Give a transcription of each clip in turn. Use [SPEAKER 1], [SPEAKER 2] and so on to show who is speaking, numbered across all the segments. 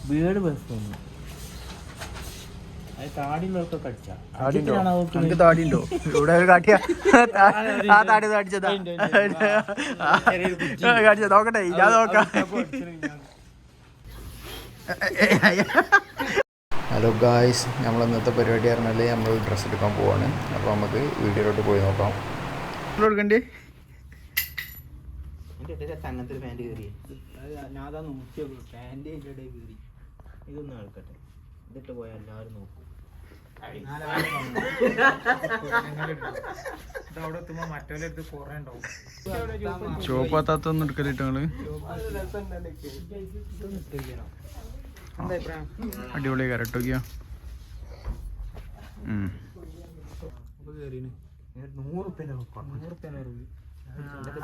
[SPEAKER 1] Bird bus തോന്നുന്നു. താടിയുള്ളവർക്ക് കടിച്ചാ
[SPEAKER 2] താടിയുണ്ടോ ഇവിടെ കാട്ടിയ ആ താടി കാണിച്ചതാ കാണിച്ചത് നോക്കട്ടെ ഞാൻ നോക്കാം. ഹലോ ഗായ്സ്, നമ്മൾ ഇന്നത്തെ പരിപാടി പറഞ്ഞാൽ നമ്മൾ ഡ്രസ്സ് എടുക്കാൻ പോവാണ്. അപ്പോൾ നമുക്ക് വീഡിയോയിലോട്ട് പോയി നോക്കാം. എടുക്കണ്ടേ
[SPEAKER 1] അങ്ങനത്തെ പാൻറ് കയറി ഞാൻ നോക്കിയോളൂ. പാൻറ് അതിൻ്റെ ഇടയിൽ കയറി. ഇതൊന്നും ആൾക്കട്ടെ, ഇതിട്ട് പോയാൽ എല്ലാവരും നോക്കും.
[SPEAKER 2] ചോപ്പാത്തൊന്നും എടുക്കലിട്ടോ നിങ്ങള്? അടിപൊളി കരട്ടോക്കിയോ.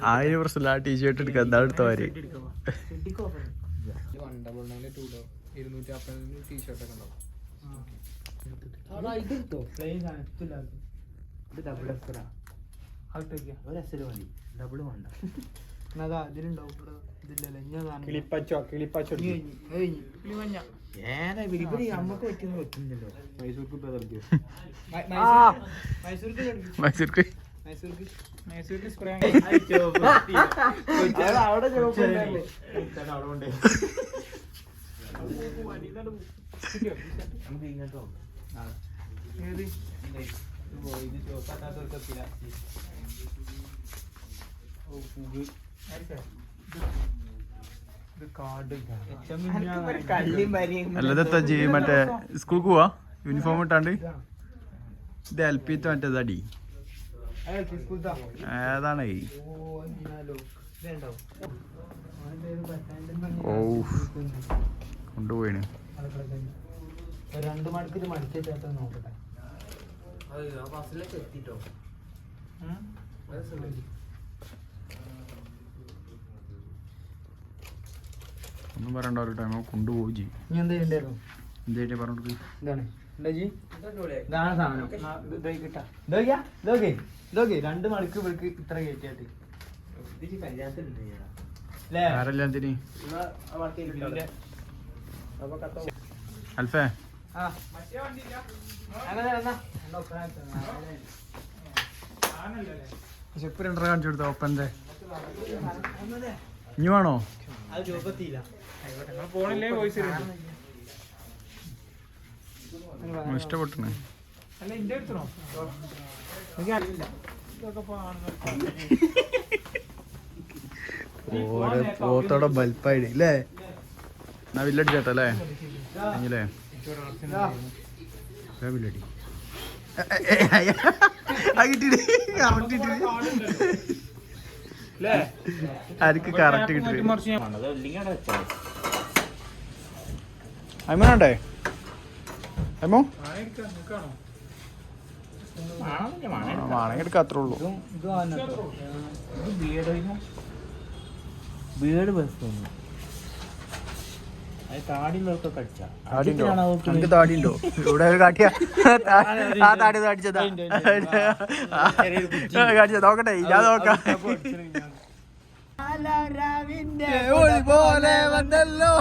[SPEAKER 2] 1000 ആ ടീഷർട്ട് എടുക്കാം. എന്താ എടുത്ത മാതിരി
[SPEAKER 3] 250 ടീഷർട്ടൊക്കെ ഉണ്ടാവും.
[SPEAKER 1] അമ്മക്ക് പറ്റുന്ന പറ്റുന്നില്ലല്ലോ.
[SPEAKER 2] മൈസൂർക്ക് അല്ലതെത്താ മറ്റേ സ്കൂൾക്ക് പോവാ യൂണിഫോം ഇട്ടാണ്ട്? ഇത് LP മറ്റേതടി ഏതാണ്? ഓ കൊണ്ടുപോയിന്.
[SPEAKER 1] 2 മണിക്കൂർ മണിക്കേറ്റാ നോക്കട്ടെ. ബസ്സിലേക്ക് എത്തിട്ടോ.
[SPEAKER 2] ഒന്നും പറയണ്ട, ഒരു ടൈം കൊണ്ടുപോയി ചെയ്യും. എന്താ പറഞ്ഞു?
[SPEAKER 1] ഇതാണ് 2 മണിക്കൂർ ഇവർക്ക് ഇത്ര കയറ്റിയാട്ട്.
[SPEAKER 2] ആരെല്ലാത്തിന് അൽഫേ ചെപ്പ് 2 കാണിച്ചു കൊടുത്ത ഓപ്പന്റെ ഇനി വേണോ? ഇഷ്ടപ്പെട്ടു. പോത്തോടെ ബൽപ്പായിട് അല്ലേ? എന്നാ വില്ലടിച്ചേട്ടല്ലേ അല്ലേ? വില്ലടി ആർക്ക് കറക്റ്റ് കിട്ടി. അമ്മണ്ടേ അമ്മോ? വാണെങ്കിൽ എടുക്കാം, അത്രേ ഉള്ളൂ.
[SPEAKER 1] ബേഡ് ബസ് തോന്നുന്നു. താടിയുള്ളവർക്ക് കടിച്ചാ
[SPEAKER 2] താടിയുണ്ടോ ഇവിടെ കാട്ടിയ ആ താടി കാണിച്ചതാ കാണിച്ചത് നോക്കട്ടെ ഞാൻ നോക്കാം. പോലെ വന്നല്ലോ